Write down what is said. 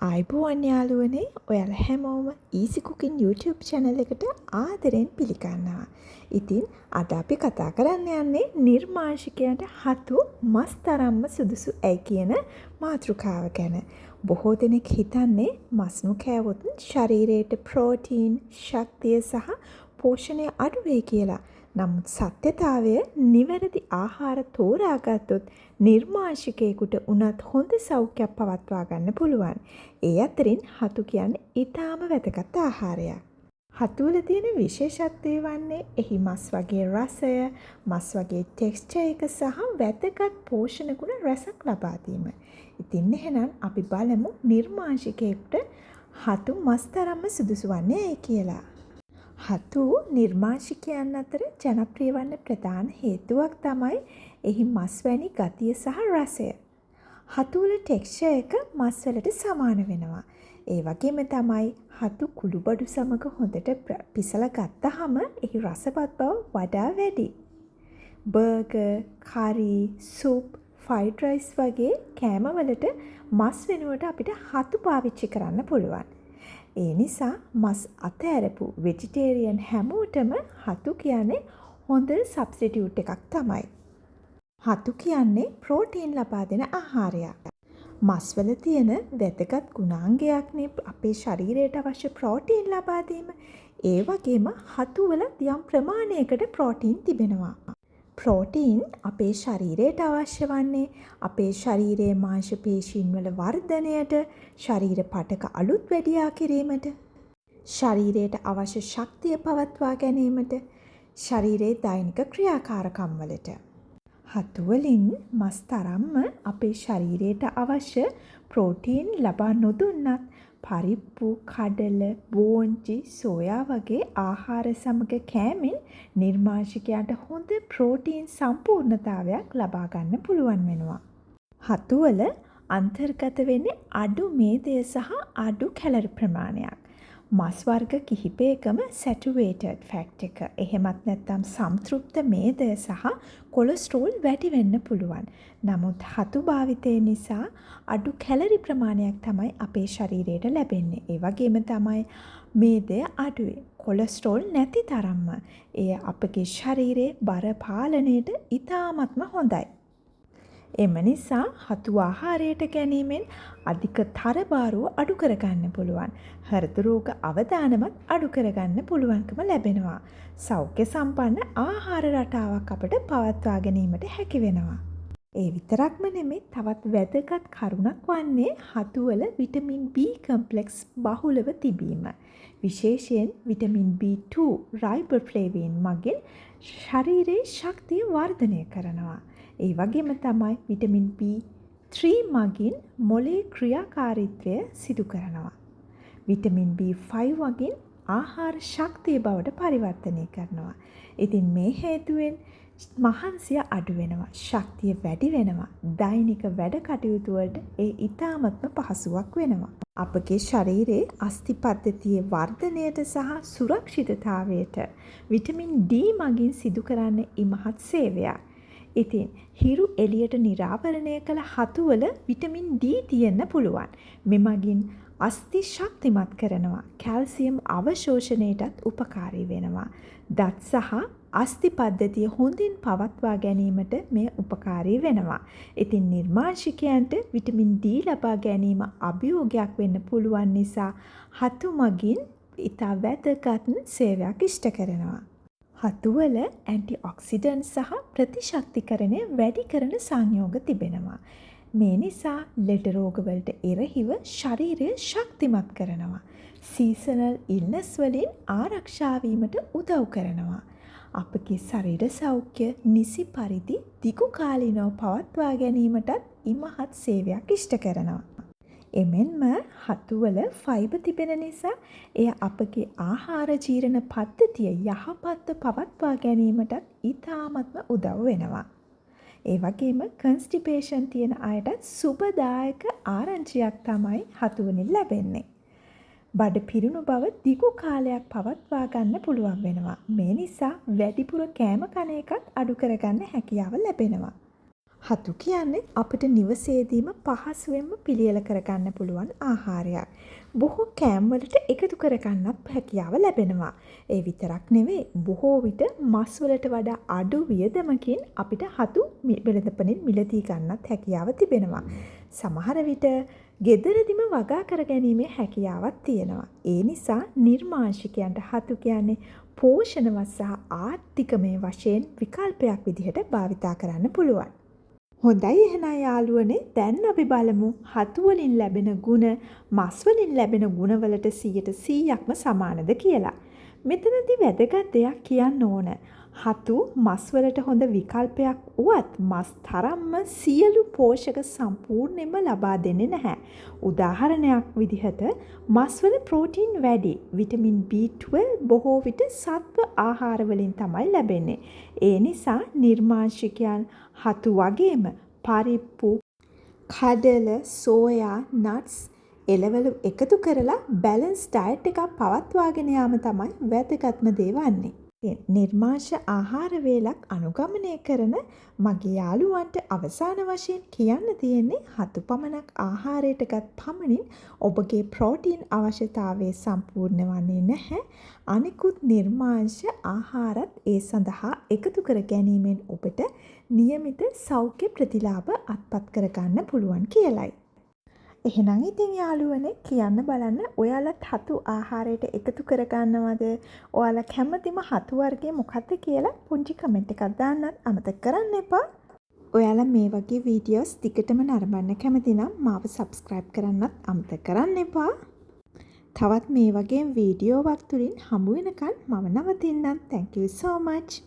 ආයිබෝවන් යාළුවනේ ඔයාලා හැමෝම easy cooking YouTube channel එකට ආදරෙන් පිළිගන්නවා. ඉතින් අද අපි කතා කරන්න යන්නේ නිර්මාංශිකයන්ට හතු මස් තරම්ම සුදුසු ඇයි කියන මාතෘකාව ගැන. බොහෝ දෙනෙක් හිතන්නේ මස් නොකෑවොත් ශරීරයට ප්‍රෝටීන්, ශක්තිය සහ පෝෂණය අඩු වෙයි කියලා. නමුත් සත්‍යතාවය නිවැරදි ආහාර තෝරාගත්තොත් නිර්මාංශිකයෙකුට උනත් හොඳ සෞඛ්‍යයක් පවත්වා ගන්න පුළුවන්. ඒ අතරින් හතු කියන්නේ ඊටාම වැදගත් ආහාරයක්. හතු වල තියෙන විශේෂත්වය වන්නේ එහි මස් වගේ රසය, මස් වගේ ටෙක්ස්චර් එක සහ වැදගත් පෝෂණ ගුණ රසක් ලබා දීම. ඉතින් එහෙනම් අපි බලමු නිර්මාංශිකයෙකුට හතු මස් තරම්ම සුදුසු වන්නේ ඇයි කියලා. හතු නිර්මාංශිකයන් අතර ජනප්‍රිය වන්න ප්‍රධාන හේතුවක් තමයි එහි මස් වැනි ගතිය සහ රසය. හතු වල ටෙක්ස්චර් එක මස් වලට සමාන වෙනවා. ඒ වගේම තමයි හතු කුළුබඩු සමග හොඳට පිසලා ගත්තාම එහි රසවත් බව වඩා වැඩි. බර්ගර්, කරි, සුප්, ෆ්‍රයිඩ් රයිස් වගේ කෑම වලට මස් වෙනුවට අපිට හතු පාවිච්චි කරන්න පුළුවන්. ඒ නිසා මස් අතෑරපු වෙජිටේරියන් හැමෝටම හතු කියන්නේ හොඳ සබ්ස්ටිටියුට් එකක් තමයි. හතු කියන්නේ ප්‍රෝටීන් ලබා දෙන ආහාරයක්. මස්වල තියෙන වැදගත් ගුණාංගයක්නේ අපේ ශරීරයට අවශ්‍ය ප්‍රෝටීන් ලබා දීම. ඒ වගේම හතු වල යම් ප්‍රමාණයකට ප්‍රෝටීන් තිබෙනවා. ප්‍රෝටීන් අපේ ශරීරයට අවශ්‍ය වන්නේ අපේ ශරීරයේ මාංශ පේශීන් වල වර්ධනයට, ශරීර පටක අලුත් වැඩියා කිරීමට, ශරීරයට අවශ්‍ය ශක්තිය පවත්වා ගැනීමට, ශරීරයේ දෛනික ක්‍රියාකාරකම් වලට. හතු වලින් මස් තරම්ම අපේ ශරීරයට අවශ්‍ය ප්‍රෝටීන් ලබා නොදුන්නත් පරිප්පු, කඩල, බෝංචි, සෝයා වගේ ආහාර සමග කෑමෙන් නිර්මාංශිකයන්ට හොඳ ප්‍රෝටීන් සම්පූර්ණතාවයක් ලබා ගන්න පුළුවන් වෙනවා. හතු වල අන්තර්ගත වෙන්නේ අඩු මේදය සහ අඩු කැලරි ප්‍රමාණයක්. මස් වර්ග කිහිපයකම සැටුරේටඩ් ෆැට් එක, එහෙමත් නැත්නම් සම්තෘප්ත මේදය සහ කොලෙස්ටරෝල් වැඩි වෙන්න පුළුවන්. නමුත් හතු භාවිතය නිසා අඩු කැලරි ප්‍රමාණයක් තමයි අපේ ශරීරයට ලැබෙන්නේ. ඒ වගේම තමයි මේදය අඩුයි. කොලෙස්ටරෝල් නැති තරම්ම. එය අපගේ ශරීරයේ බර පාලනයට ඉතාමත්ම හොඳයි. එම නිසා හතු ආහාරයට ගැනීමෙන් අධික තරබාරුව අඩු කරගන්න පුළුවන්. හෘද රෝග අවදානමත් අඩු කරගන්න පුළුවන්කම ලැබෙනවා. සෞඛ්‍ය සම්පන්න ආහාර රටාවක් අපට පවත්වා ගැනීමට හැකි වෙනවා. ඒ විතරක්ම නෙමෙයි තවත් වැදගත් කරුණක් වන්නේ හතු වල විටමින් B කොම්ප්ලෙක්ස් බහුලව තිබීම. විශේෂයෙන් විටමින් B2 රයිබෝෆ්ලේවින් මගින් ශරීරයේ ශක්තිය වර්ධනය කරනවා. ඒ වගේම තමයි විටමින් B3 මගින් මොලේ ක්‍රියාකාරීත්වය සිදු කරනවා. විටමින් B5 වගින් ආහාර ශක්තිය බවට පරිවර්තනය කරනවා. ඉතින් මේ හේතුවෙන් මහන්සිය අඩු වෙනවා, ශක්තිය වැඩි වෙනවා, දෛනික වැඩ කටයුතු වලට ඒ ඉතාමත්ම පහසුවක් වෙනවා. අපගේ ශරීරයේ අස්ථි පද්ධතියේ වර්ධනයට සහ සුරක්ෂිතතාවයට විටමින් D මගින් සිදු කරන්න ඉමහත් සේවයක්. ඉතින් හිරු එළියට නිරාවරණය කළ හතු වල විටමින් D තියෙන්න පුළුවන්. මෙමගින් අස්ථි ශක්තිමත් කරනවා. කැල්සියම් අවශෝෂණයටත් උපකාරී වෙනවා. දත් සහ අස්ථි පද්ධතිය හොඳින් පවත්වා ගැනීමට මෙය උපකාරී වෙනවා. ඉතින් නිර්මාංශිකයන්ට විටමින් D ලබා ගැනීම අභියෝගයක් වෙන්න පුළුවන් නිසා හතු මගින් ඉතා වැදගත් සේවයක් ඉෂ්ට කරනවා. හතු වල ඇන්ටිඔක්සිඩන්ට් සහ ප්‍රතිශක්තිකරණය වැඩි කරන සංයෝග තිබෙනවා. මේ නිසා ලෙඩ රෝගවලට එරෙහිව ශරීරය ශක්තිමත් කරනවා. සීසනල් ඉල්නස් වලින් ආරක්ෂා වීමට උදව් කරනවා. අපගේ ශරීර සෞඛ්‍ය නිසි පරිදි දිගු කාලීනව පවත්වා ගැනීමටත් ඉමහත් සේවයක් ඉෂ්ට කරනවා. එමෙන්ම හතු වල ෆයිබර් තිබෙන නිසා එය අපගේ ආහාර ජීර්ණ පද්ධතිය යහපත්ව පවත්වා ගැනීමටත් ඉතාමත්ම උදව් වෙනවා. ඒ වගේම කන්ස්ටිපේෂන් තියෙන අයටත් සුබදායක ආරංචියක් තමයි හතු වලින් ලැබෙන්නේ. බඩ පිරුණු බව දිගු කාලයක් පවත්වා ගන්න පුළුවන් වෙනවා. මේ නිසා වැඩිපුර කෑම කන එකත් අඩු කරගන්න හැකියාව ලැබෙනවා. හතු කියන්නේ අපිට නිවසේදීම පහසුවෙන්ම පිළියෙල කරගන්න පුළුවන් ආහාරයක්. බොහෝ කෑම් වලට එකතු කරගන්නත් හැකියාව ලැබෙනවා. ඒ විතරක් නෙවෙයි බොහෝ විට මස් වලට වඩා අඩු වියදමකින් අපිට හතු වෙළඳපොලින් මිලදී ගන්නත් හැකියාව තිබෙනවා. සමහර විට ගෙදරදිම වගා කරගැනීමේ හැකියාවක් තියෙනවා. ඒ නිසා නිර්මාංශිකයන්ට හතු කියන්නේ පෝෂණවත් සහ ආර්ථිකමය වශයෙන් විකල්පයක් විදිහට භාවිතා කරන්න පුළුවන්. හොඳයි එහෙනම් යාළුවනේ දැන් අපි බලමු හතු වලින් ලැබෙන ගුණ මස් වලින් ලැබෙන ගුණවලට 100%ක්ම සමානද කියලා. මෙතනදී වැදගත් දෙයක් කියන්න ඕන. හතු මස් වලට හොඳ විකල්පයක් වුවත් මස් තරම්ම සියලු පෝෂක සම්පූර්ණයෙන්ම ලබා දෙන්නේ නැහැ. උදාහරණයක් විදිහට මස් වල ප්‍රෝටීන් වැඩි. විටමින් B12 බොහෝ විට සත්ව ආහාර වලින් තමයි ලැබෙන්නේ. ඒ නිසා නිර්මාංශිකයන් හතු වගේම පරිප්පු, කඩල, සෝයා, නට්ස්, එළවලු එකතු කරලා බැලන්ස් ඩයට් එකක් පවත්වාගෙන යාම තමයි වැදගත්ම දේ වන්නේ. නිර්මාංශ ආහාර වේලක් අනුගමනය කරන මගේ යාළුවන්ට අවසාන වශයෙන් කියන්න තියෙන්නේ හතු පමණක් ආහාරයට ගත් පමණින් ඔබගේ ප්‍රෝටීන් අවශ්‍යතාවය සම්පූර්ණ වන්නේ නැහැ. අනිකුත් නිර්මාංශ ආහාරත් ඒ සඳහා එකතු කර ගැනීමෙන් ඔබට නියමිත සෞඛ්‍ය ප්‍රතිලාභ අත්පත් කරගන්න පුළුවන් කියලයි. එහෙනම් ඉතින් යාළුවනේ කියන්න බලන්න ඔයාලත් හතු ආහාරයට එකතු කරගන්නවද? ඔයාලා කැමතිම හතු වර්ගය මොකක්ද කියලා පුංචි කමෙන්ට් එකක් දාන්නත් අමතක කරන්න එපා. ඔයාලා මේ වගේ වීඩියෝස් දිගටම නරඹන්න කැමති නම් මාව subscribe කරන්නත් අමතක කරන්න එපා. තවත් මේ වගේ වීඩියෝවක් තුලින් හමු වෙනකන් මම නවතින්නම්. Thank you so much.